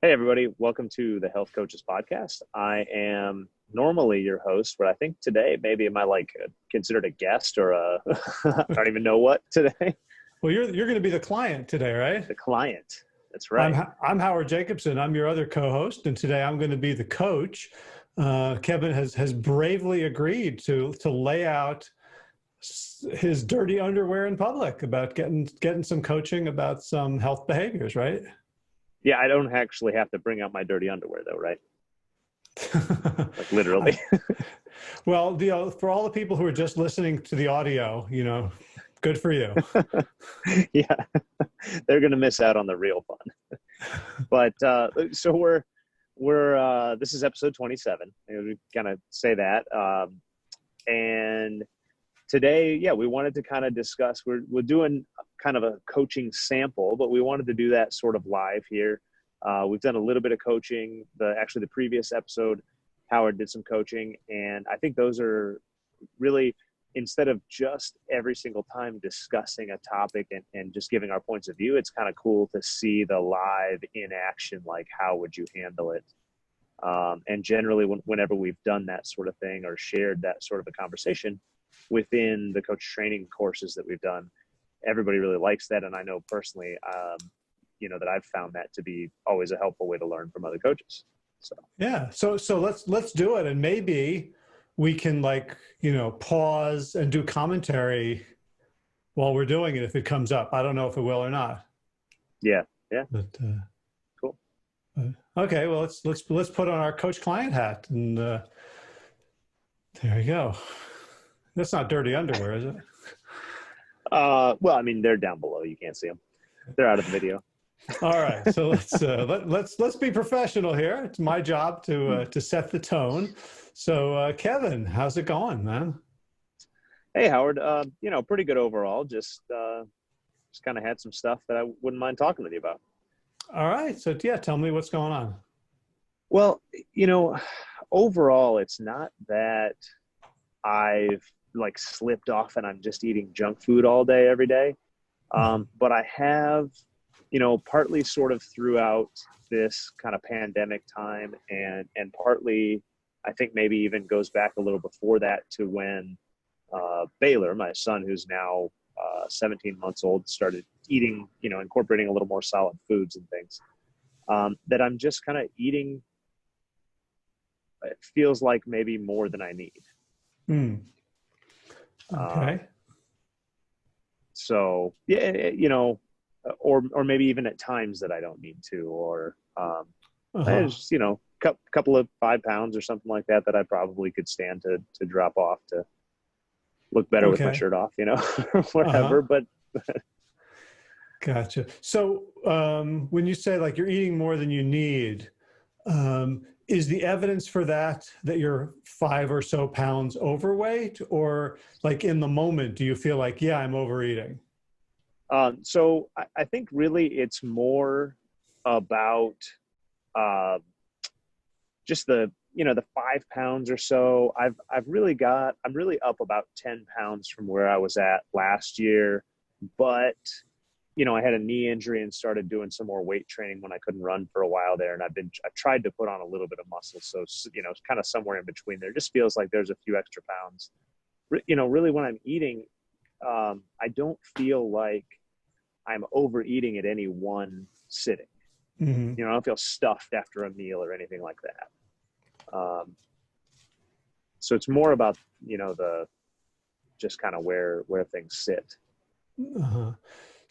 Hey, everybody. Welcome to the Health Coaches Podcast. I am normally your host, but I think today maybe am I considered a guest or I don't even know what today. Well, you're going to be the client today, right? The client. That's right. I'm Howard Jacobson. I'm your other co-host, and today I'm going to be the coach. Kevin has bravely agreed to lay out his dirty underwear in public about getting some coaching about some health behaviors, right? Yeah, I don't actually have to bring out my dirty underwear though, right? Like literally. Well, for all the people who are just listening to the audio, good for you. Yeah, they're going to miss out on the real fun. But so we're this is episode 27. We kind of say that. And today, we wanted to kind of discuss, we're doing kind of a coaching sample, but we wanted to do that sort of live here. We've done a little bit of coaching. The previous episode, Howard did some coaching, and I think those are really, instead of just every single time discussing a topic and just giving our points of view, it's kind of cool to see the live in action, like how would you handle it? And generally, whenever we've done that sort of thing or shared that sort of a conversation within the coach training courses that we've done, everybody really likes that. And I know personally, that I've found that to be always a helpful way to learn from other coaches. So yeah, so let's do it, and maybe we can pause and do commentary while we're doing it if it comes up. I don't know if it will or not. Yeah. But, cool. Okay, well let's put on our coach client hat, and there you go. That's not dirty underwear, is it? Well, I mean, they're down below. You can't see them. They're out of the video. All right, so let's be professional here. It's my job to set the tone. So, Kevin, how's it going, man? Hey, Howard. Pretty good overall. Just kind of had some stuff that I wouldn't mind talking with you about. All right, so tell me what's going on. Well, overall, it's not that I've slipped off and I'm just eating junk food all day, every day. But I have, partly sort of throughout this kind of pandemic time and partly, I think maybe even goes back a little before that to when Baylor, my son, who's now 17 months old, started eating, incorporating a little more solid foods and things, that I'm just kind of eating, it feels like maybe more than I need. Okay. So, or maybe even at times that I don't need to, or there's, couple of 5 pounds or something like that I probably could stand to drop off to look better with my shirt off, whatever. But gotcha. So when you say you're eating more than you need, is the evidence for that you're 5 or so pounds overweight, or in the moment, do you feel I'm overeating? So I think really it's more about just the 5 pounds or so. I'm really up about 10 pounds from where I was at last year, but I had a knee injury and started doing some more weight training when I couldn't run for a while there. And I've tried to put on a little bit of muscle. So, it's kind of somewhere in between there. Just feels like there's a few extra pounds. Really when I'm eating, I don't feel like I'm overeating at any one sitting. Mm-hmm. I don't feel stuffed after a meal or anything like that. So it's more about, the just kind of where things sit. Uh-huh.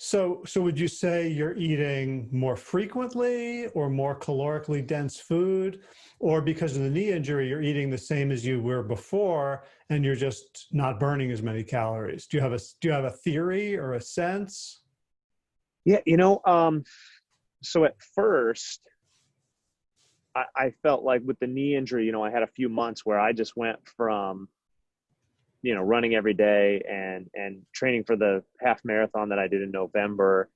So would you say you're eating more frequently or more calorically dense food, or because of the knee injury, you're eating the same as you were before and you're just not burning as many calories? Do you have a theory or a sense? Yeah. So at first I felt like with the knee injury, I had a few months where I just went from, running every day and training for the half marathon that I did in November,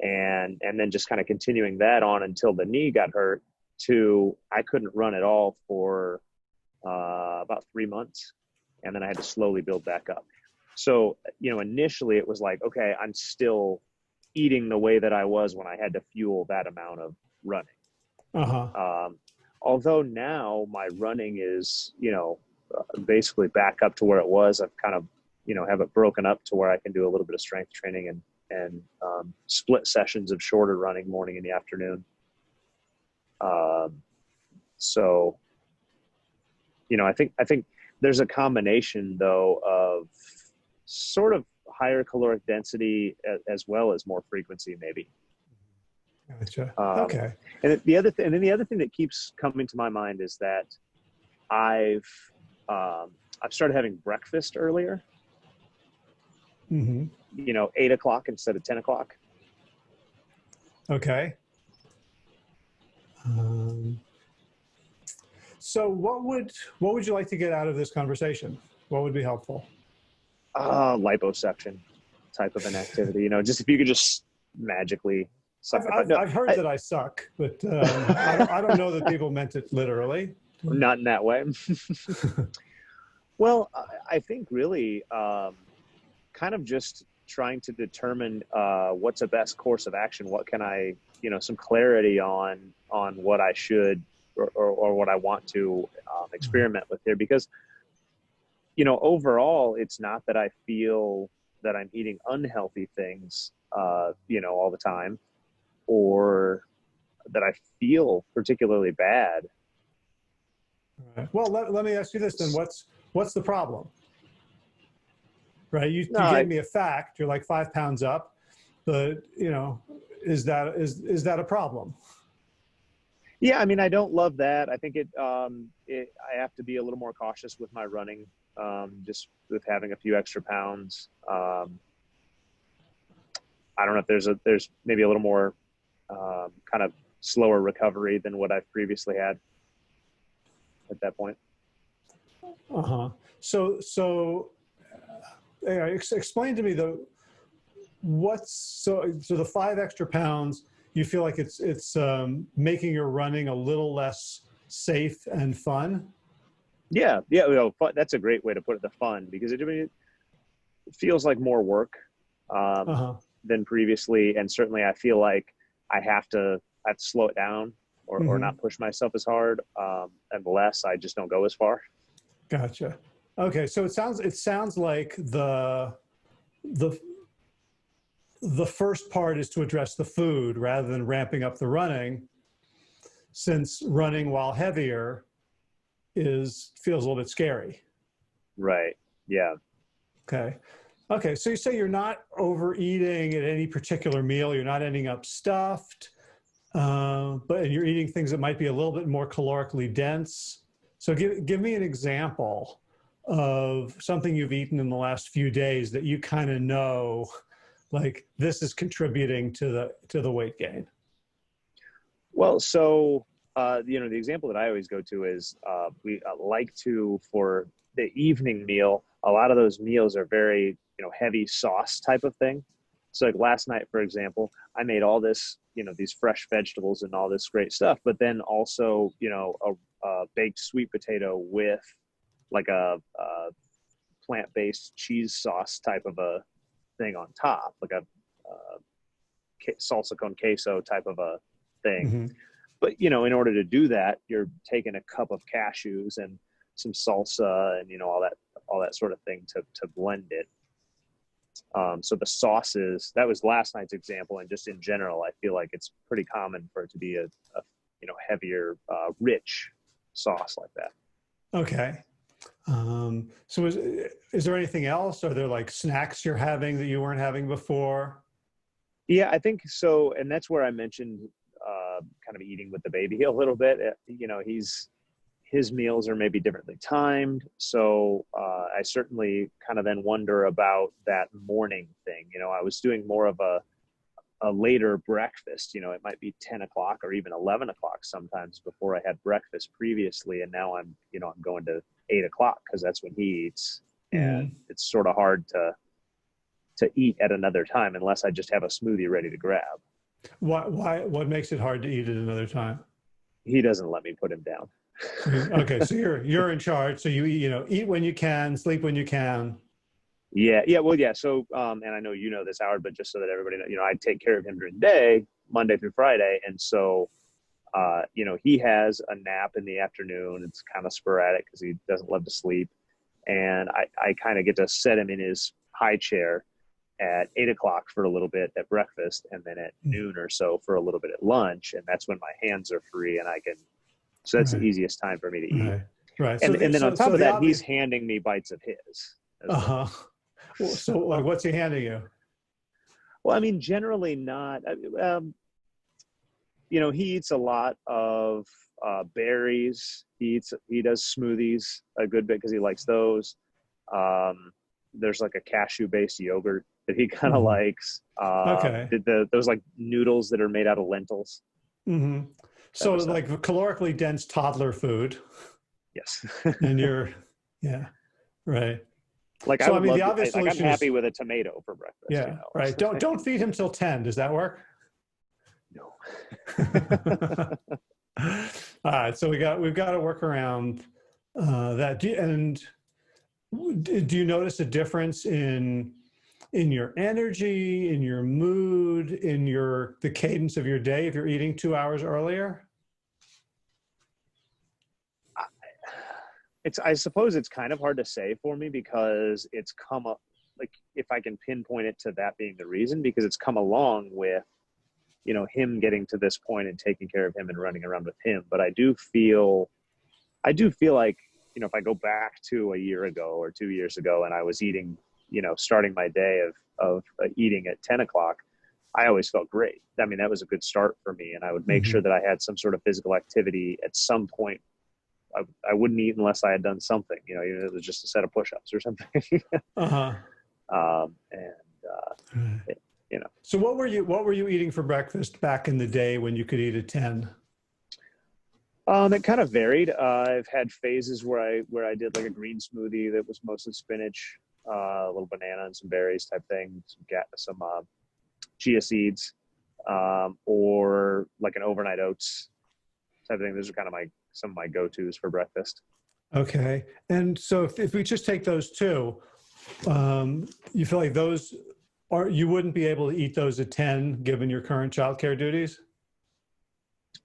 and then just kind of continuing that on until the knee got hurt, to I couldn't run at all for about 3 months. And then I had to slowly build back up. So, initially it was like, okay, I'm still eating the way that I was when I had to fuel that amount of running. Uh-huh. Although now my running is, basically back up to where it was. I've kind of, have it broken up to where I can do a little bit of strength training and split sessions of shorter running morning and the afternoon. So, I think there's a combination though of sort of higher caloric density as well as more frequency, maybe. Gotcha. Okay. And then the other thing that keeps coming to my mind is that I've started having breakfast earlier. Mm-hmm. 8 o'clock instead of 10 o'clock. Okay. So what would you like to get out of this conversation? What would be helpful? Liposuction type of an activity, just if you could just magically suck. I've heard that I suck, but I don't know that people meant it literally. Not in that way. Well, I think really kind of just trying to determine what's a best course of action. What can I, some clarity on what I should or what I want to experiment with here. Because, overall, it's not that I feel that I'm eating unhealthy things, all the time, or that I feel particularly bad. Right. Well, let me ask you this then. What's the problem? Right. You gave me a fact. You're like 5 pounds up, but is that a problem? Yeah. I mean, I don't love that. I think I have to be a little more cautious with my running, just with having a few extra pounds. I don't know if there's maybe a little more kind of slower recovery than what I've previously had at that point. Uh-huh. So explain to me the the 5 extra pounds, you feel like it's making your running a little less safe and fun? Yeah. That's a great way to put it, the fun, because it feels like more work than previously. And certainly I feel like I have to slow it down or not push myself as hard, unless I just don't go as far. Gotcha. Okay. So it sounds like the first part is to address the food rather than ramping up the running, since running while heavier feels a little bit scary. Right. Yeah. Okay. So you say you're not overeating at any particular meal. You're not ending up stuffed, but you're eating things that might be a little bit more calorically dense. So give me an example of something you've eaten in the last few days that you kind of know, like, this is contributing to the weight gain. Well, so the example that I always go to is we like to, for the evening meal, a lot of those meals are very heavy sauce type of thing. So like last night, for example, I made all this, these fresh vegetables and all this great stuff, but then also, a baked sweet potato with like a plant-based cheese sauce type of a thing on top, like a salsa con queso type of a thing. Mm-hmm. But, in order to do that, you're taking a cup of cashews and some salsa and, all that sort of thing to blend it. So the sauces, that was last night's example. And just in general, I feel like it's pretty common for it to be a heavier, rich sauce like that. Okay. So is there anything else? Are there like snacks you're having that you weren't having before? Yeah, I think so. And that's where I mentioned kind of eating with the baby a little bit. His meals are maybe differently timed. So I certainly kind of then wonder about that morning thing. I was doing more of a later breakfast. It might be 10 o'clock or even 11 o'clock sometimes before I had breakfast previously. And now I'm going to 8 o'clock because that's when he eats. And it's sort of hard to eat at another time unless I just have a smoothie ready to grab. What makes it hard to eat at another time? He doesn't let me put him down. Okay. So you're in charge. So you eat when you can, sleep when you can. Yeah. Well, yeah. So, and I know this, Howard, but just so that everybody knows, I take care of him during the day, Monday through Friday. And so He has a nap in the afternoon. It's kind of sporadic because he doesn't love to sleep. And I kind of get to set him in his high chair at 8 o'clock for a little bit at breakfast, and then at noon or so for a little bit at lunch. And that's when my hands are free and so that's the easiest time for me to eat. Right. And then on top of that, he's handing me bites of his. Uh-huh. Well, so like, what's he handing you? Well, I mean, generally not. He eats a lot of berries. He does smoothies a good bit because he likes those. There's like a cashew-based yogurt that he kind of likes. Okay. Those like noodles that are made out of lentils. Mm-hmm. So like calorically dense toddler food. Yes. And yeah, right. Like, so, I mean, the obvious solution I'm happy with a tomato for breakfast. Yeah, right. Don't feed him till 10. Does that work? No. All right. So we've got to work around that. Do you notice a difference in your energy, in your mood, in the cadence of your day if you're eating 2 hours earlier? I suppose it's kind of hard to say for me because it's come up, like, if I can pinpoint it to that being the reason, because it's come along with, him getting to this point and taking care of him and running around with him. But I do feel like, if I go back to a year ago or 2 years ago and I was eating, starting my day of eating at 10 o'clock, I always felt great. I mean, that was a good start for me. And I would make sure that I had some sort of physical activity at some point. I wouldn't eat unless I had done something, even if it was just a set of push-ups or something. So what were you eating for breakfast back in the day when you could eat at 10? It kind of varied. I've had phases where I did like a green smoothie that was mostly spinach, a little banana and some berries type thing, some chia seeds, or like an overnight oats type of thing. Those are kind of some of my go-tos for breakfast. Okay. And so if we just take those two, you feel like you wouldn't be able to eat those at 10 given your current childcare duties?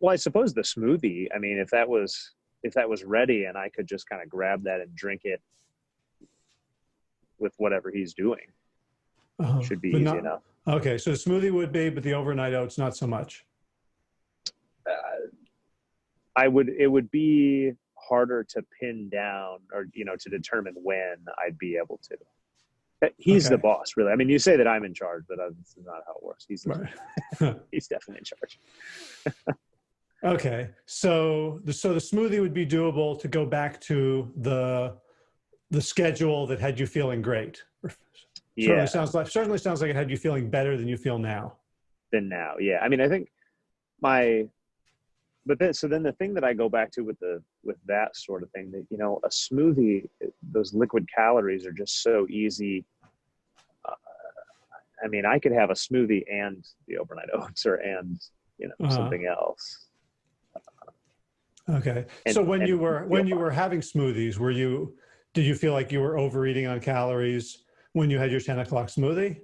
Well, I suppose the smoothie, I mean, if that was ready and I could just kind of grab that and drink it with whatever he's doing, should be easy enough. Okay. So the smoothie would be, but the overnight oats, not so much. It would be harder to pin down or, to determine when I'd be able to. He's the boss, really. I mean, you say that I'm in charge, but this is not how it works. He's definitely in charge. Okay. So the smoothie would be doable to go back to the schedule that had you feeling great. Yeah. Certainly sounds like it had you feeling better than you feel now. Yeah. I mean, I think so then the thing that I go back to with that sort of thing, that, a smoothie, those liquid calories are just so easy. I mean, I could have a smoothie and the overnight oats and something else. Okay. So when you were having smoothies, did you feel like you were overeating on calories when you had your 10 o'clock smoothie?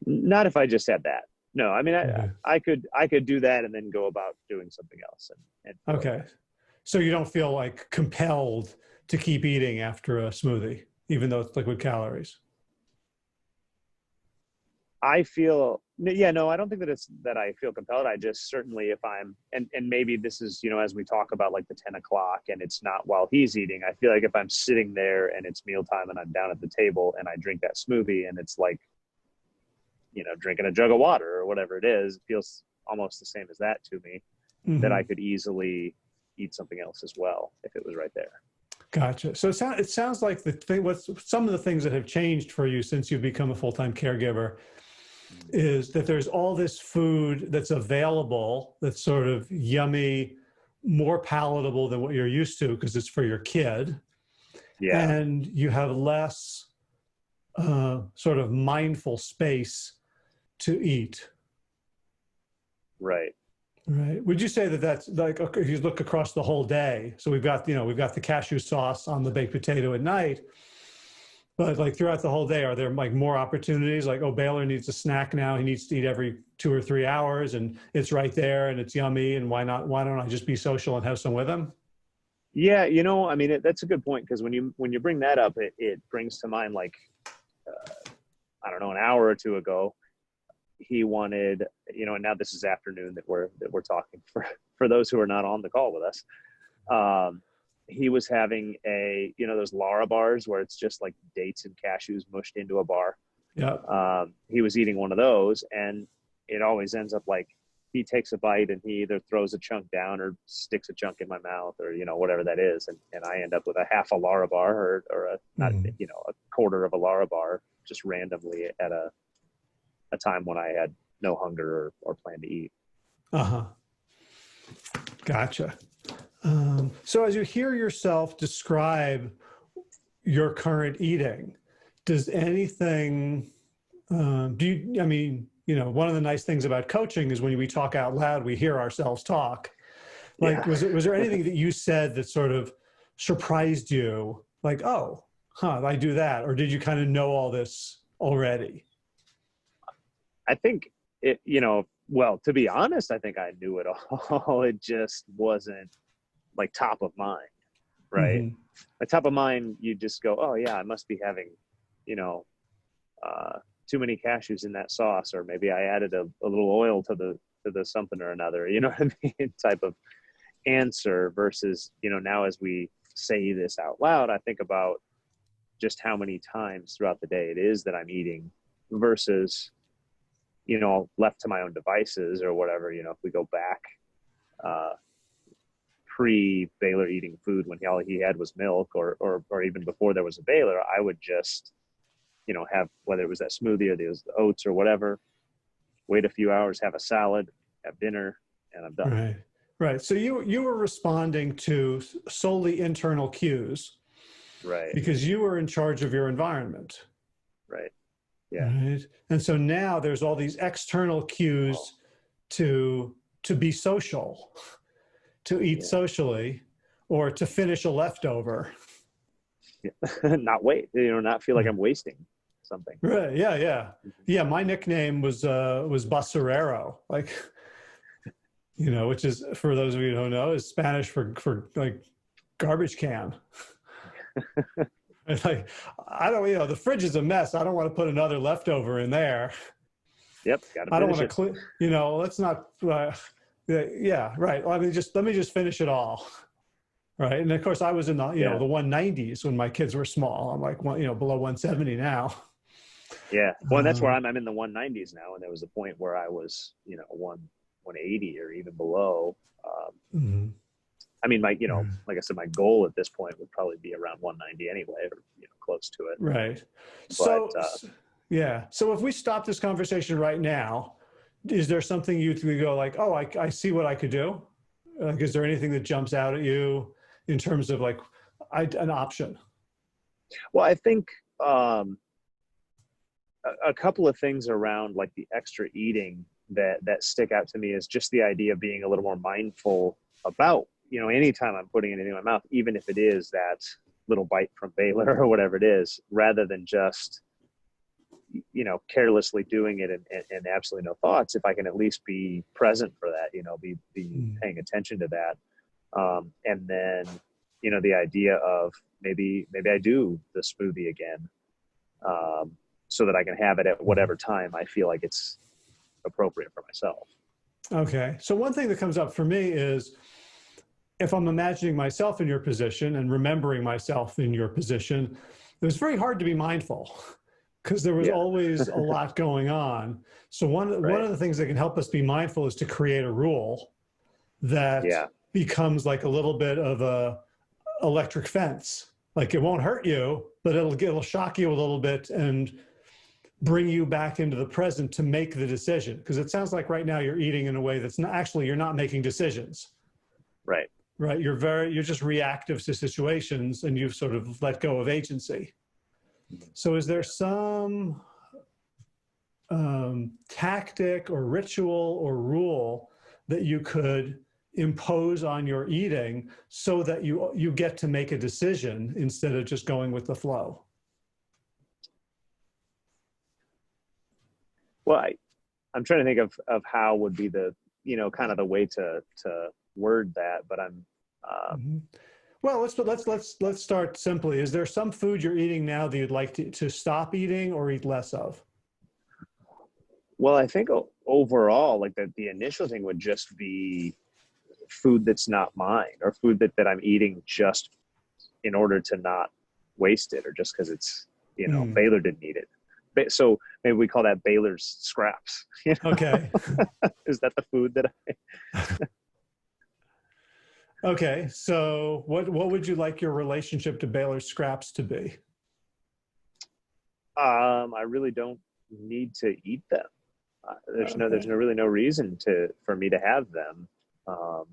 Not if I just had that. No, I mean, I could do that and then go about doing something else. Okay. So you don't feel like compelled to keep eating after a smoothie, even though it's liquid calories? I feel, no, I don't think that I feel compelled. I just certainly, if I'm, and maybe this is, as we talk about like the 10 o'clock and it's not while he's eating, I feel like if I'm sitting there and it's mealtime and I'm down at the table and I drink that smoothie and it's like, drinking a jug of water or whatever it is, it feels almost the same as that to me, that I could easily eat something else as well if it was right there. Gotcha. So it sounds like some of the things that have changed for you since you've become a full-time caregiver is that there's all this food that's available that's sort of yummy, more palatable than what you're used to because it's for your kid. Yeah. And you have less sort of mindful space to eat. Right. Right. Would you say that that's like, okay, if you look across the whole day, so we've got the cashew sauce on the baked potato at night. But like throughout the whole day, are there like more opportunities? Like, oh, Baylor needs a snack now. He needs to eat every 2 or 3 hours, and it's right there, and it's yummy. And why not? Why don't I just be social and have some with him? Yeah, I mean, that's a good point, because when you bring that up, it brings to mind, like, I don't know, an hour or two ago, he wanted, and now this is afternoon that we're talking, for those who are not on the call with us. He was having those Lara bars where it's just like dates and cashews mushed into a bar. Yeah. He was eating one of those, and it always ends up like he takes a bite and he either throws a chunk down or sticks a chunk in my mouth, or, whatever that is. And I end up with a half a Lara bar, or a quarter of a Lara bar, just randomly at a time when I had no hunger or plan to eat. Uh-huh. Gotcha. So as you hear yourself describe your current eating, does anything, one of the nice things about coaching is when we talk out loud, we hear ourselves talk. Like, Yeah. was there anything that you said that sort of surprised you? Like, oh, I do that. Or did you kind of know all this already? I think well, to be honest, I think I knew it all. It just wasn't like top of mind, right? Mm-hmm. At top of mind, you just go, oh yeah, I must be having, too many cashews in that sauce, or maybe I added a little oil to the something or another, you know what I mean? Type of answer, versus, now as we say this out loud, I think about just how many times throughout the day it is that I'm eating, versus, left to my own devices or whatever. If we go back, pre-Baylor eating food, when all he had was milk, or even before there was a Baylor, I would just, have, whether it was that smoothie or the oats or whatever, wait a few hours, have a salad, have dinner, and I'm done. Right. Right. So you were responding to solely internal cues, Right. because you were in charge of your environment. Right. Yeah. Right. And so now there's all these external cues to be social, to eat socially, or to finish a leftover. Not not feel like I'm wasting something. Right. Yeah. Yeah. Yeah. My nickname was Basurero, like, which is, for those of you who don't know, is Spanish for like garbage can. It's like, I don't, the fridge is a mess. I don't want to put another leftover in there. Yep. Gotta I don't want to finish clean, let's not, yeah, right. Well, let me just finish it all. Right. And of course I was in the, the 190s when my kids were small. I'm like, below 170 now. Yeah. Well, and that's where I'm in the 190s now. And there was a point where I was, 180 or even below. I mean, like I said, my goal at this point would probably be around 190 anyway, or, close to it. Right. But, yeah. So if we stop this conversation right now, is there something you could go like, oh, I see what I could do? Like, is there anything that jumps out at you in terms of like an option? Well, I think a couple of things around like the extra eating that stick out to me is just the idea of being a little more mindful about, anytime I'm putting anything in my mouth, even if it is that little bite from Baylor or whatever it is, rather than just, carelessly doing it and absolutely no thoughts, if I can at least be present for that, be paying attention to that. And then, the idea of maybe I do the smoothie again, so that I can have it at whatever time I feel like it's appropriate for myself. Okay. So one thing that comes up for me is, if I'm imagining myself in your position and remembering myself in your position, it was very hard to be mindful because there was always a lot going on. So one of the things that can help us be mindful is to create a rule that becomes like a little bit of a electric fence. Like, it won't hurt you, but it'll shock you a little bit and bring you back into the present to make the decision. Because it sounds like right now you're eating in a way that's not actually, you're not making decisions. Right. Right. You're just reactive to situations, and you've sort of let go of agency. So is there some tactic or ritual or rule that you could impose on your eating so that you get to make a decision instead of just going with the flow? Well, I'm trying to think of how would be the, kind of the way to word that, but I'm, Mhm. Well, let's start simply. Is there some food you're eating now that you'd like to stop eating or eat less of? well, I think overall, like the initial thing would just be food that's not mine, or food that I'm eating just in order to not waste it, or just because it's, Mm. Baylor didn't eat it. So maybe we call that Baylor's scraps. Okay. Is that the food that Okay. So what would you like your relationship to Baylor scraps to be? I really don't need to eat them. There's Okay. really no reason for me to have them. Um,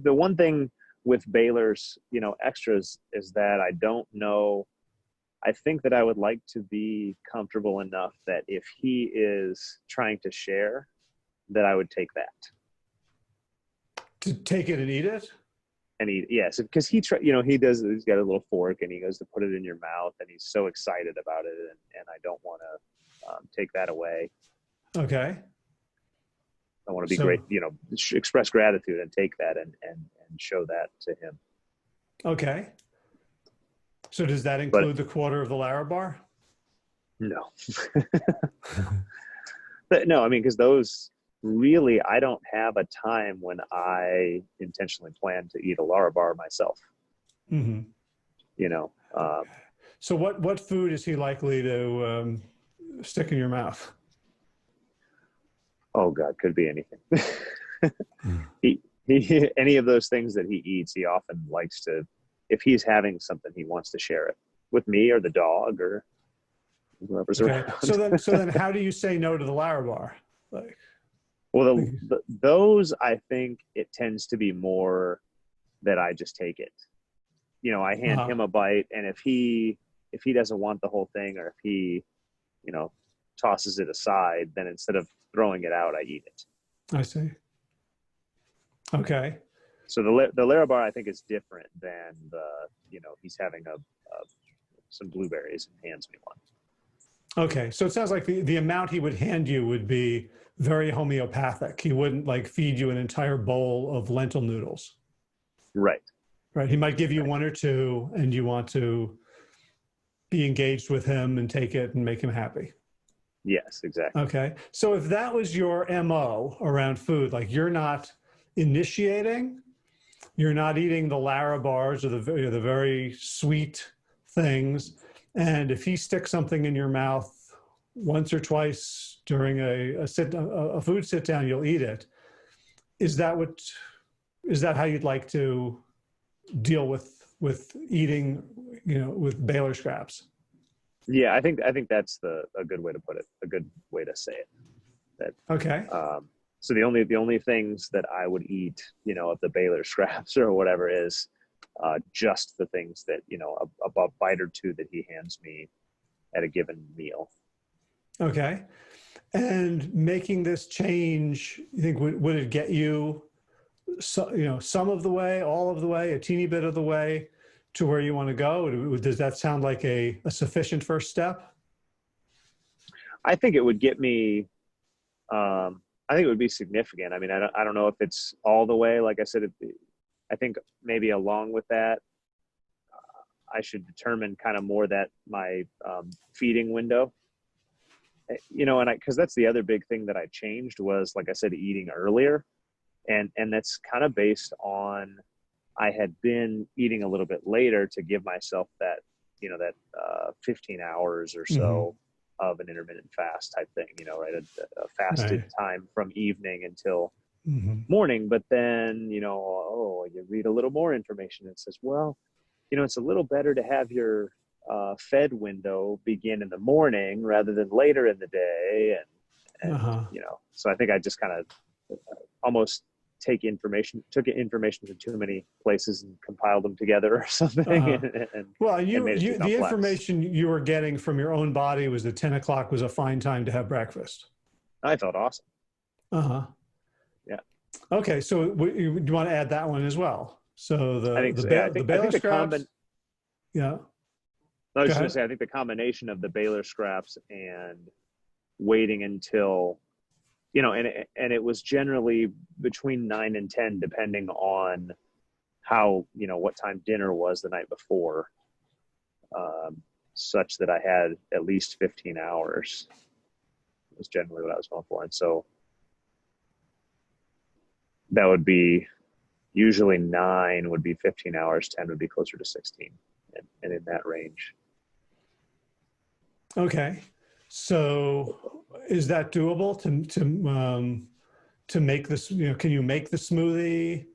the one thing with Baylor's, extras is that I don't know. I think that I would like to be comfortable enough that if he is trying to share, that I would take that To take it and eat it? and eat. Yes, because he does. He's got a little fork and he goes to put it in your mouth, and he's so excited about it, and I don't want to take that away. Okay. I want to be great, So, express gratitude and take that and show that to him. okay. So does that But include the quarter of the Larabar? no, but no, I mean, because those really, I don't have a time when I intentionally plan to eat a Larabar myself. Mm-hmm. You know, So what food is he likely to stick in your mouth? oh God, could be anything. he any of those things that he eats, he often likes to. If he's having something, he wants to share it with me or the dog or whoever's Okay. around. So then how do you say no to the Larabar? Like, Well, those, I think it tends to be more that I just take it. I hand uh-huh. him a bite, and if he doesn't want the whole thing, or if he, you know, tosses it aside, then instead of throwing it out, I eat it. I see. Okay. So the Larabar, I think, is different than he's having some blueberries and hands me one. Okay. So it sounds like the amount he would hand you would be very homeopathic. He wouldn't like feed you an entire bowl of lentil noodles. Right. Right. He might give you Right. one or two and you want to be engaged with him and take it and make him happy. Yes, exactly. Okay. So if that was your MO around food, like you're not initiating, you're not eating the Larabars or the very sweet things, and if he sticks something in your mouth once or twice during a food sit down, you'll eat it. Is that how you'd like to deal with eating, with Baylor scraps? Yeah, I think that's a good way to put it, a good way to say it. That Okay. so the only things that I would eat, of the Baylor scraps or whatever is just the things that, a bite or two that he hands me at a given meal. Okay. And making this change, you think would it get you, some of the way, all of the way, a teeny bit of the way to where you want to go? Does that sound like a sufficient first step? I think it would get me. I think it would be significant. I mean, I don't know if it's all the way. Like I said, I think maybe along with that, I should determine kind of more that my feeding window. And because that's the other big thing that I changed was, like I said, eating earlier, and that's kind of based on I had been eating a little bit later to give myself that 15 hours or Mm-hmm. so of an intermittent fast type thing, right? A fasted Right. time from evening until Mm-hmm. morning. But then, you read a little more information. It says, well, it's a little better to have your fed window begin in the morning rather than later in the day. And Uh-huh. so I think I just kind of almost took information from too many places and compiled them together or something, Uh-huh. Well, and made it too the complex. information you were getting from your own body was that 10 o'clock was a fine time to have breakfast. I felt awesome. Uh-huh. Yeah. Okay. So do you want to add that one as well? So I think so. Yeah. the I Baylor think scraps. Yeah. I was Go just going to ahead. say, I think the combination of the Baylor scraps and waiting until, and it was generally between 9 and 10, depending on how, what time dinner was the night before, such that I had at least 15 hours was generally what I was going for. And so that would be usually 9 would be 15 hours, 10 would be closer to 16, and in that range. Okay. So is that doable to make this, can you make the smoothie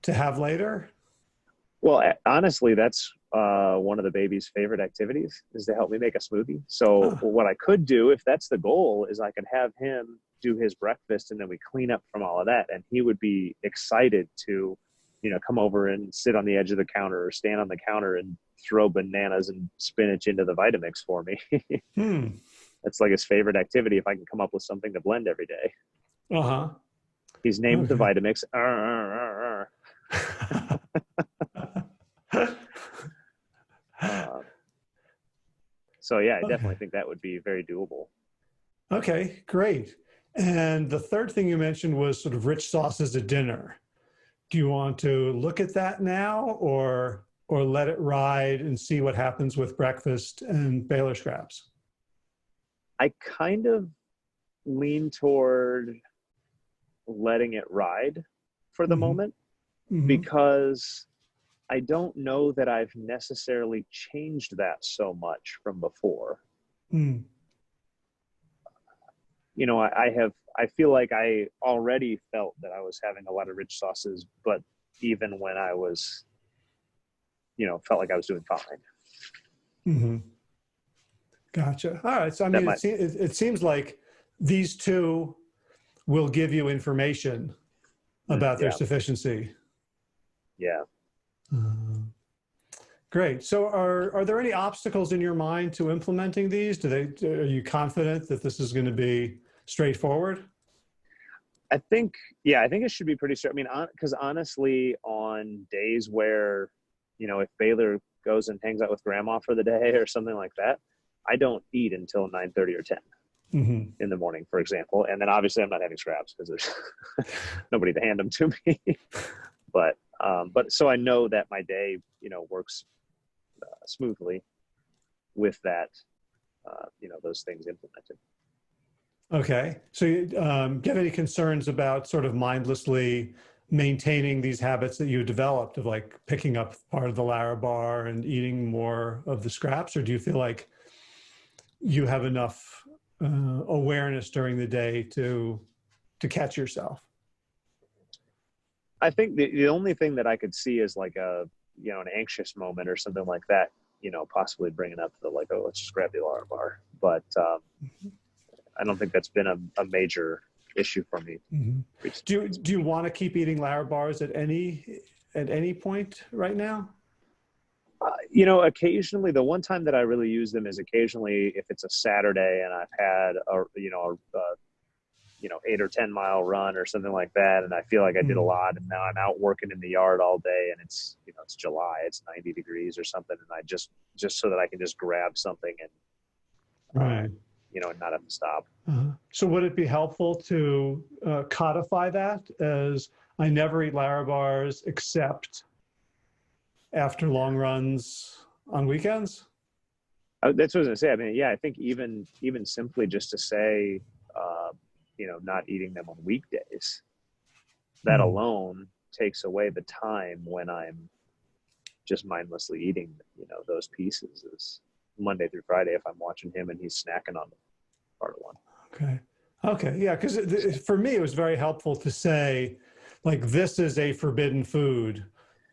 to have later? Well, honestly, that's one of the baby's favorite activities, is to help me make a smoothie. So what I could do, if that's the goal, is I could have him do his breakfast, and then we clean up from all of that. And he would be excited to, come over and sit on the edge of the counter or stand on the counter and throw bananas and spinach into the Vitamix for me. That's like his favorite activity, if I can come up with something to blend every day. Uh-huh. He's named the Vitamix. So yeah, I definitely think that would be very doable. Okay, great. And the third thing you mentioned was sort of rich sauces at dinner. Do you want to look at that now, or let it ride and see what happens with breakfast and Baylor scraps? I kind of lean toward letting it ride for the moment, because I don't know that I've necessarily changed that so much from before. I feel like I already felt that I was having a lot of rich sauces, but even when I was, felt like I was doing fine. Gotcha. All right. So, I mean, it seems like these two will give you information about their sufficiency. Yeah. Great. So are there any obstacles in your mind to implementing these? Are you confident that this is going to be straightforward? I think it should be pretty straight. I mean, because honestly, on days where, if Baylor goes and hangs out with grandma for the day or something like that, I don't eat until 9:30 or 10 in the morning, for example. And then obviously I'm not having scraps because there's nobody to hand them to me. But so I know that my day, works smoothly with that, those things implemented. Okay. So do you have any concerns about sort of mindlessly maintaining these habits that you developed of like picking up part of the Larabar and eating more of the scraps? Or do you feel like you have enough awareness during the day to catch yourself? I think the only thing that I could see is like an anxious moment or something like that, possibly bringing up the like, oh, let's just grab the Larabar. But I don't think that's been a major issue for me. Do you want to keep eating Larabars at any point right now? Occasionally. The one time that I really use them is occasionally if it's a Saturday and I've had a 8 or 10 mile run or something like that, and I feel like I did a lot, and now I'm out working in the yard all day, and it's it's July, it's 90 degrees or something, and I just so that I can just grab something and and not have to stop. So would it be helpful to codify that as I never eat Larabars except after long runs on weekends? That's what I was gonna say. I mean, yeah, I think even simply just to say, not eating them on weekdays, that alone takes away the time when I'm just mindlessly eating, those pieces, is Monday through Friday if I'm watching him and he's snacking on part of one. Okay. Yeah. Because for me, it was very helpful to say, like, this is a forbidden food,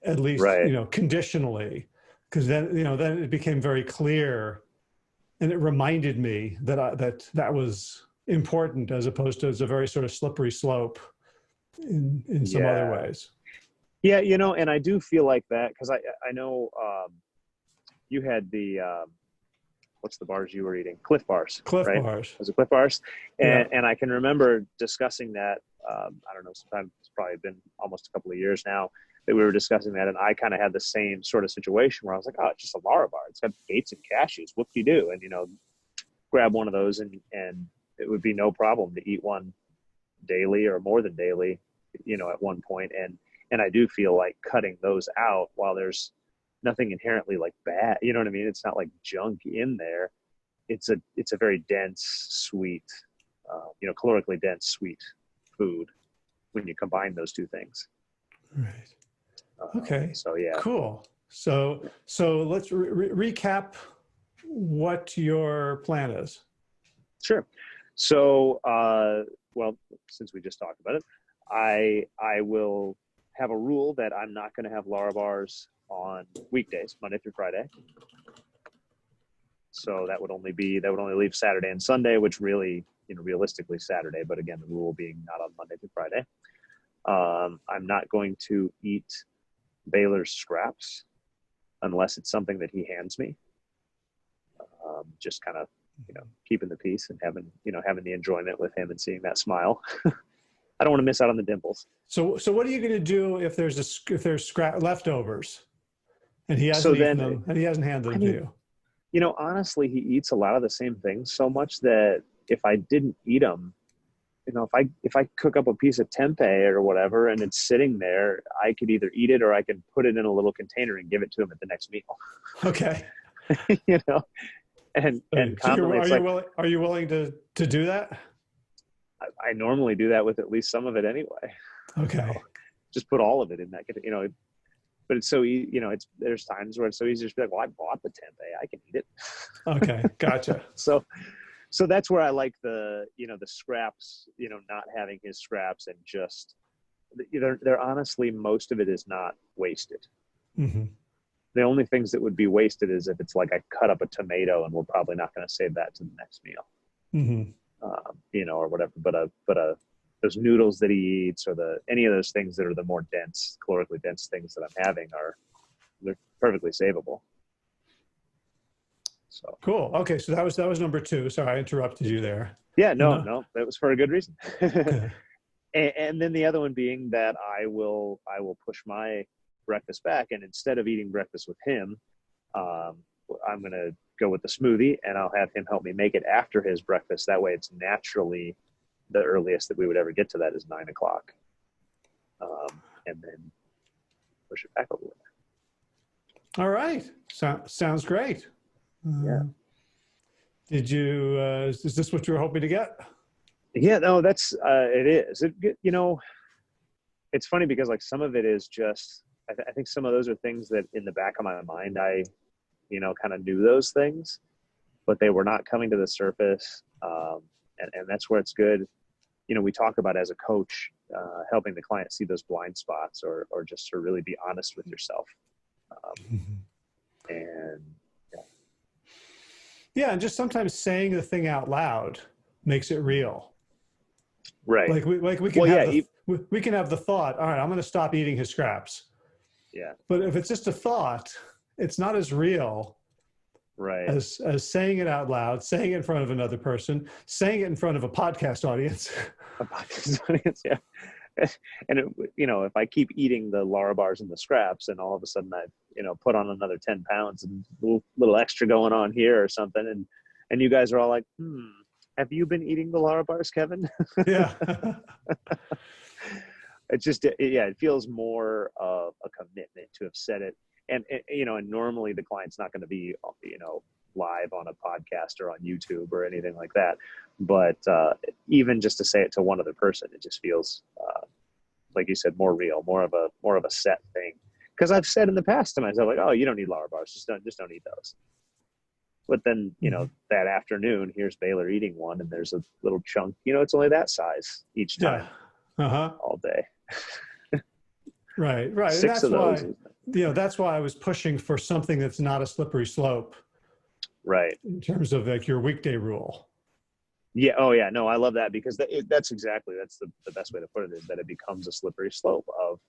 at least, conditionally, because then it became very clear, and it reminded me that that was important, as opposed to as a very sort of slippery slope in some other ways. Yeah. And I do feel like that, because I know you had the, what's the bars you were eating? Cliff Bars. Cliff right? Bars. Was it Cliff Bars? And I can remember discussing that, I don't know, sometime, it's probably been almost a couple of years now that we were discussing that. And I kind of had the same sort of situation where I was like, oh, it's just a Larabar. It's got dates and cashews. What do you do? And, grab one of those and it would be no problem to eat one daily or more than daily, at one point. And I do feel like cutting those out, while there's nothing inherently like bad, you know what I mean? It's not like junk in there. It's a very dense, sweet, calorically dense, sweet food when you combine those two things. Right. Okay. So yeah. Cool. So let's recap what your plan is. Sure. So, well, since we just talked about it, I will have a rule that I'm not going to have Lara bars on weekdays, Monday through Friday. So that would only leave Saturday and Sunday, which really, realistically Saturday, but again, the rule being not on Monday through Friday. I'm not going to eat Baylor's scraps unless it's something that he hands me. Just kind of, keeping the peace and having the enjoyment with him and seeing that smile. I don't want to miss out on the dimples. So what are you going to do if there's scrap leftovers and he hasn't eaten them and he hasn't handed them to you? Honestly, he eats a lot of the same things so much that if I didn't eat them, if I cook up a piece of tempeh or whatever and it's sitting there, I could either eat it or I could put it in a little container and give it to him at the next meal. Okay. And so are you willing to do that? I normally do that with at least some of it anyway. Okay. Just put all of it in that, but it's so easy, there's times where it's so easy to just be like, well, I bought the tempeh, I can eat it. Okay. Gotcha. So that's where I like the scraps, not having his scraps, and just they're honestly, most of it is not wasted. Mm-hmm. The only things that would be wasted is if it's like I cut up a tomato and we're probably not going to save that to the next meal, mm-hmm. Or whatever. But those noodles that he eats, or any of those things that are the more dense, calorically dense things that I'm having, they're perfectly savable. So cool. Okay, so that was number 2. Sorry, I interrupted you there. Yeah, no, that was for a good reason. And then the other one being that I will push my breakfast back, and instead of eating breakfast with him, I'm going to go with the smoothie, and I'll have him help me make it after his breakfast. That way it's naturally the earliest that we would ever get to that is 9 o'clock. And then push it back a little bit. All right. Sounds great. Yeah. Did you, is this what you were hoping to get? Yeah, no, that's, it is. It's funny because like some of it is just, I think some of those are things that in the back of my mind, I, kind of knew those things, but they were not coming to the surface. And that's where it's good. We talk about as a coach, helping the client see those blind spots or just to really be honest with yourself. And yeah, and just sometimes saying the thing out loud makes it real. Right. Like we can we can have the thought, all right, I'm going to stop eating his scraps. Yeah. But if it's just a thought, it's not as real. Right. As saying it out loud, saying it in front of another person, saying it in front of a podcast audience. A podcast audience, yeah. And if I keep eating the Lara bars and the scraps, and all of a sudden I, put on another 10 pounds and a little extra going on here or something, and you guys are all like, have you been eating the Lara bars, Kevin? Yeah. It's just, it feels more of a commitment to have said it. And normally the client's not going to be, live on a podcast or on YouTube or anything like that. But even just to say it to one other person, it just feels, like you said, more real, more of a set thing. Because I've said in the past to myself, like, oh, you don't need Lara bars, just don't eat those. But then, that afternoon, here's Baylor eating one, and there's a little chunk, it's only that size each time, all day. Right. 6 of those. That's why I was pushing for something that's not a slippery slope. Right. In terms of like your weekday rule. Yeah. Oh yeah. No, I love that because that's the best way to put it, is that it becomes a slippery slope of,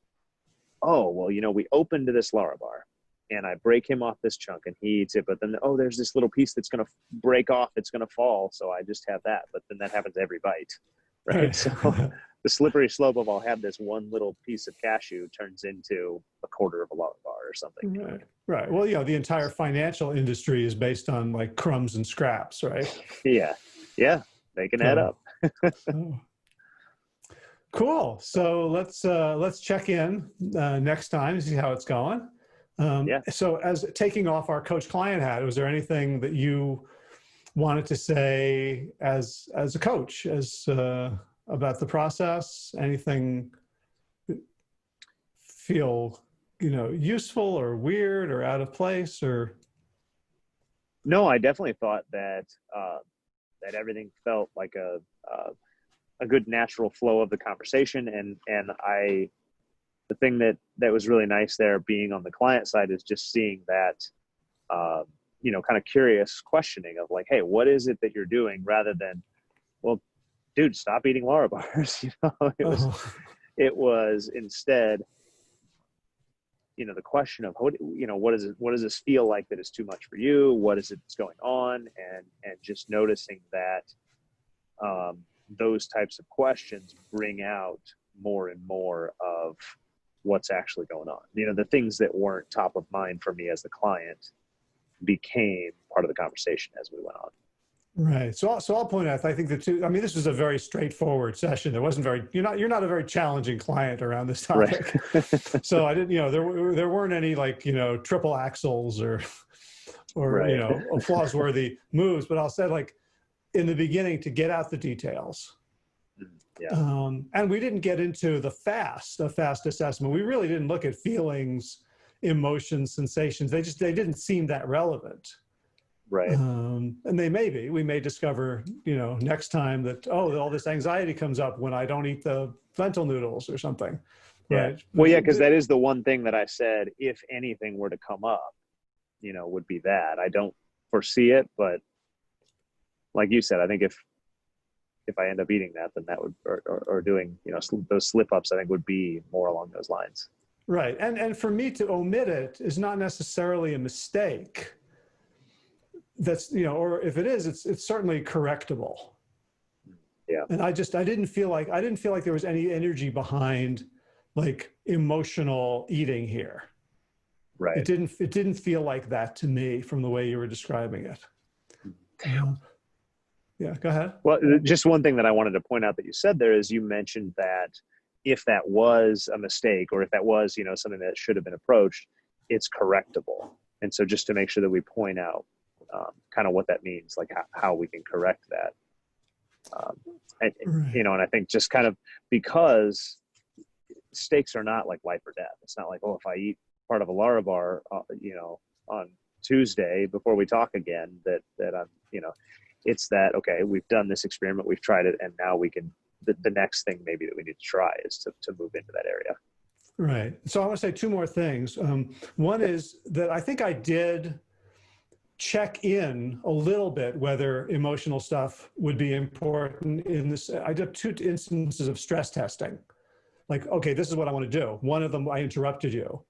oh, well, we opened this Lara bar and I break him off this chunk and he eats it, but then, oh, there's this little piece that's going to break off. It's going to fall. So I just have that, but then that happens every bite. Right. So the slippery slope of I'll have this one little piece of cashew turns into a quarter of a Lara bar or something. Right. Right. Well, the entire financial industry is based on like crumbs and scraps, right? Yeah. Yeah. They can add So, up. oh, cool. So let's check in next time to see how it's going. Yeah. So as taking off our coach client hat, was there anything that you wanted to say as a coach, about the process? Anything feel useful or weird or out of place? Or No, I definitely thought that that everything felt like a good natural flow of the conversation, and the thing that was really nice there, being on the client side, is just seeing that kind of curious questioning of like, hey, what is it that you're doing, rather than, well, dude, stop eating Lara bars. It was instead, the question of what does this feel like that is too much for you? What is it that's going on? And just noticing that those types of questions bring out more and more of what's actually going on. The things that weren't top of mind for me as the client became part of the conversation as we went on. right. So I'll point out, I think this was a very straightforward session. There wasn't you're not a very challenging client around this topic. Right. So I didn't, there weren't any like, triple axles or right. Applause worthy moves, but I'll say, like, in the beginning, to get out the details. Yeah. And we didn't get into the fast assessment. We really didn't look at feelings, emotions, sensations. They didn't seem that relevant. Right. And we may discover, next time that, all this anxiety comes up when I don't eat the lentil noodles or something. Yeah. Right. Well, yeah, because that is the one thing that I said, if anything were to come up, would be that. I don't foresee it, but like you said, I think if I end up eating that, then that would, or doing, those slip ups, I think would be more along those lines. Right. And for me to omit it is not necessarily a mistake. That's, or if it is, it's certainly correctable. Yeah. And I didn't feel like there was any energy behind like emotional eating here. Right. It didn't feel like that to me from the way you were describing it. Yeah, go ahead. Well, just one thing that I wanted to point out that you said there is, you mentioned that if that was a mistake, or if that was, something that should have been approached, it's correctable. And so just to make sure that we point out kind of what that means, like how we can correct that. Right. And I think just kind of, because stakes are not like life or death. It's not like, if I eat part of a Lara bar, on Tuesday before we talk again, that I'm, it's that, okay, we've done this experiment, we've tried it, and now we can, the next thing maybe that we need to try is to move into that area. Right. So I want to say two more things. One is that I think I did check in a little bit whether emotional stuff would be important in this. I did 2 instances of stress testing. Like, okay, this is what I want to do. One of them, I interrupted you,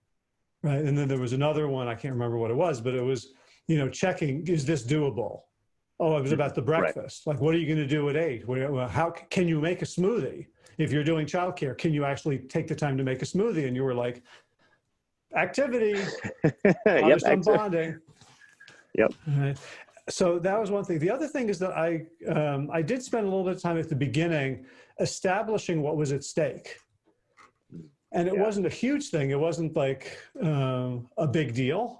right? And then there was another one, I can't remember what it was, but it was, checking, is this doable? Oh, it was about the breakfast. Right. Like, what are you going to do at 8? How can you make a smoothie? If you're doing childcare, can you actually take the time to make a smoothie? And you were like, activity. I'm bonding. Yep. Right. So that was one thing. The other thing is that I did spend a little bit of time at the beginning establishing what was at stake. And it wasn't a huge thing. It wasn't like a big deal.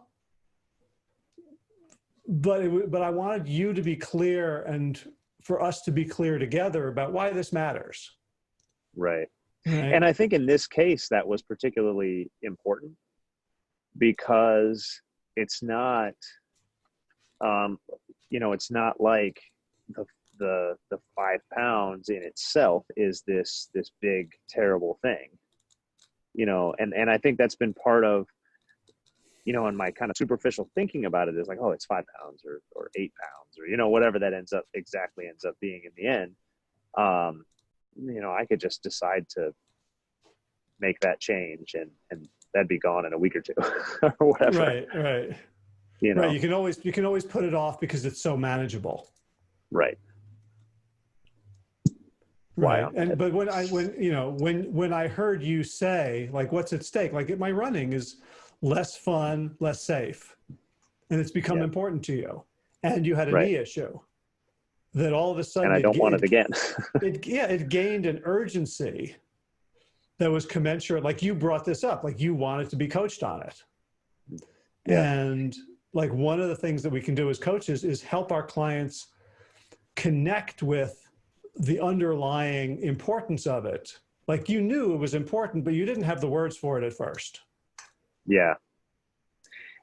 But I wanted you to be clear and for us to be clear together about why this matters. Right. And I think in this case, that was particularly important because it's not, it's not like the 5 pounds in itself is this big, terrible thing, and I think that's been part of, in my kind of superficial thinking about it, is like, it's 5 pounds or 8 pounds or, whatever that ends up being in the end. I could just decide to make that change and that'd be gone in a week or 2 or whatever. Right. Right. You can always put it off because it's so manageable. Right. Right. But when I heard you say, like, what's at stake, like, my running is less fun, less safe. And it's become important to you. And you had a Right. knee issue that all of a sudden, And I don't want it again. it gained an urgency that was commensurate. Like you brought this up, like you wanted to be coached on it. Yeah. And like one of the things that we can do as coaches is help our clients connect with the underlying importance of it. Like you knew it was important, but you didn't have the words for it at first. Yeah.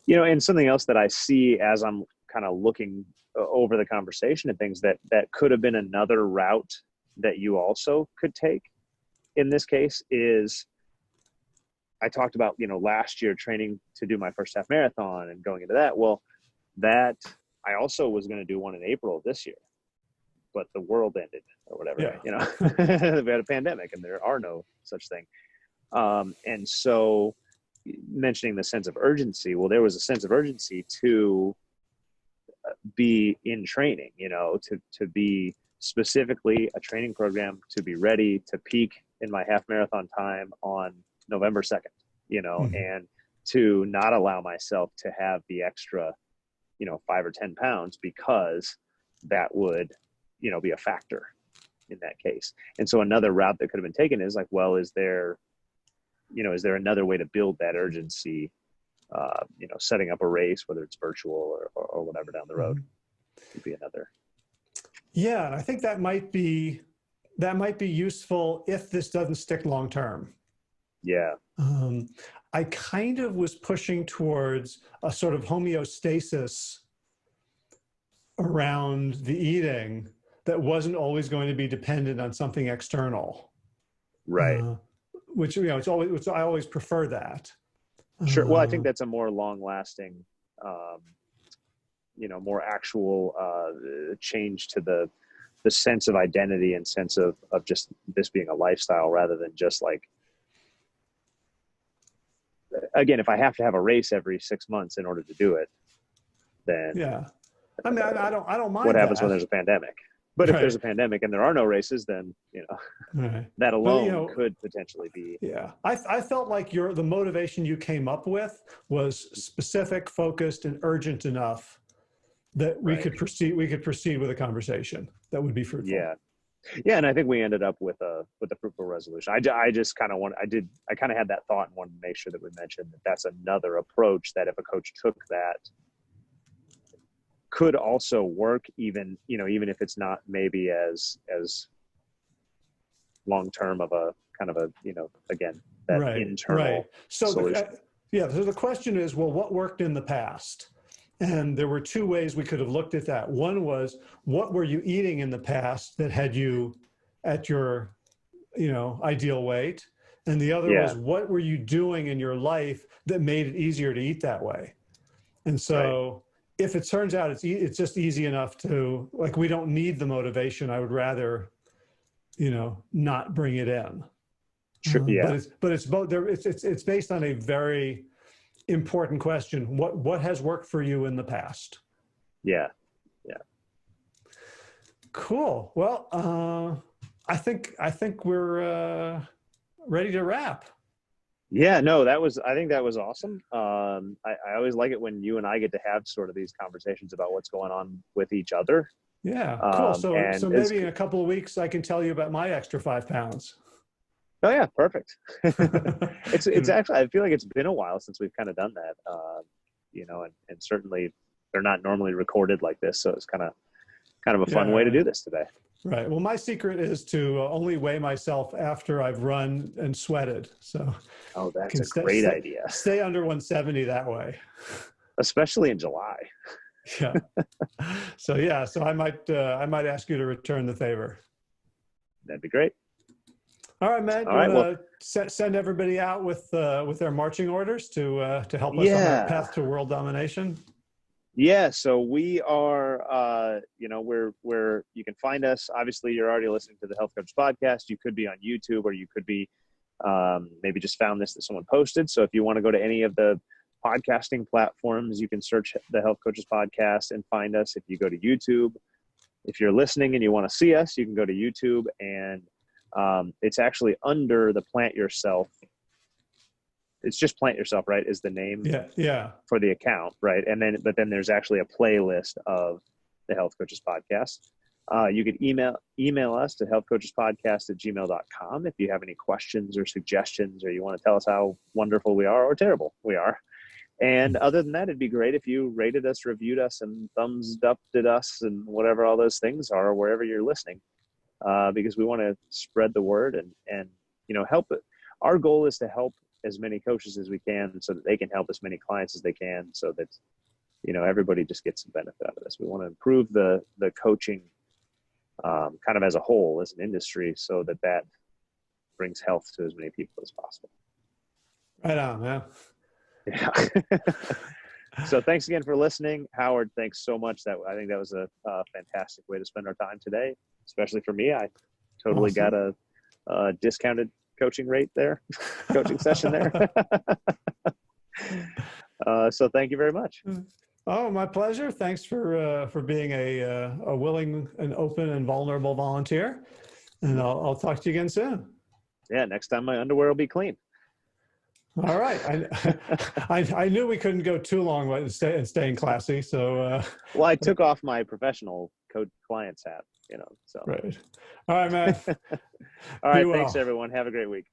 You know, and something else that I see as I'm kind of looking over the conversation and things that could have been another route that you also could take in this case is, I talked about, you know, last year training to do my first half marathon and going into that. Well, that I also was going to do one in April of this year, but the world ended or whatever, Yeah. you know, we had a pandemic and there are no such thing. And so mentioning the sense of urgency, well, there was a sense of urgency to be in training, you know, to be specifically a training program to be ready to peak in my half marathon time on November 2nd, you know, and to not allow myself to have the extra, you know, 5 or 10 pounds because that would, you know, be a factor in that case. And so another route that could have been taken is like, well, is there another way to build that urgency, you know, setting up a race, whether it's virtual or whatever down the road would be another. Yeah. And I think that might be useful if this doesn't stick long term. Yeah. I kind of was pushing towards a sort of homeostasis around the eating that wasn't always going to be dependent on something external. Right. Which, you know, I always prefer that. Sure. Well, I think that's a more long lasting, you know, more actual change to the sense of identity and sense of just this being a lifestyle rather than just like, again, if I have to have a race every 6 months in order to do it, then yeah. I mean, I don't mind what happens that. when there's a pandemic. But if there's a pandemic and there are no races, then, you know, that alone could potentially be. Yeah. I felt like the motivation you came up with was specific, focused, and urgent enough that we could proceed with a conversation that would be fruitful. Yeah. Yeah. And I think we ended up with a fruitful resolution. I just kind of I kind of had that thought and wanted to make sure that we mentioned that that's another approach that if a coach took that, could also work even if it's not maybe as long-term of a kind of a, you know, again, that internal solution. So the question is, well, what worked in the past? And there were two ways we could have looked at that. One was, what were you eating in the past that had you at your, you know, ideal weight? And the other was, what were you doing in your life that made it easier to eat that way? And so if it turns out it's just easy enough to, like, we don't need the motivation, I would rather, you know, not bring it in. Sure. But it's both there. It's based on a very important question. What has worked for you in the past? Yeah. Cool. Well, I think we're ready to wrap. Yeah, no, I think that was awesome. I always like it when you and I get to have sort of these conversations about what's going on with each other. Yeah, cool. So maybe in a couple of weeks, I can tell you about my extra 5 pounds. Oh yeah, perfect. It's actually, I feel like it's been a while since we've kind of done that, you know, and certainly they're not normally recorded like this. So it's kind of a fun way to do this today. Right. Well, my secret is to only weigh myself after I've run and sweated. So, that's a great idea. Stay under 170 that way, especially in July. Yeah. So I might ask you to return the favor. That'd be great. All right, Matt. You want to send everybody out with their marching orders to help us on our path to world domination? Yeah, so we are, you know, we're you can find us. Obviously, you're already listening to the Health Coaches podcast. You could be on YouTube, or you could be maybe just found this that someone posted. So if you want to go to any of the podcasting platforms, you can search the Health Coaches podcast and find us. If you go to YouTube, if you're listening and you want to see us, you can go to YouTube, and it's actually under the Plant Yourself it's just Plant Yourself, right, is the name Yeah. for the account, right? But then there's actually a playlist of the Health Coaches Podcast. You could email us to healthcoachespodcast@gmail.com if you have any questions or suggestions, or you want to tell us how wonderful we are or terrible we are. And other than that, it'd be great if you rated us, reviewed us, and thumbs upped at us, and whatever all those things are, wherever you're listening, because we want to spread the word and help it. Our goal is to help as many coaches as we can, so that they can help as many clients as they can, so that everybody just gets some benefit out of this. We want to improve the coaching kind of as a whole, as an industry, so that brings health to as many people as possible. Right on, man. Yeah. So thanks again for listening, Howard. Thanks so much. I think that was a fantastic way to spend our time today, especially for me. I totally got a discounted coaching rate there, coaching session there. So thank you very much. Oh, my pleasure. Thanks for being a willing and open and vulnerable volunteer. And I'll talk to you again soon. Yeah, next time my underwear will be clean. All right. I knew we couldn't go too long and staying classy. So. Well, I took off my professional client's hat, so. Right. All right, man. All right. Thanks, everyone. Have a great week.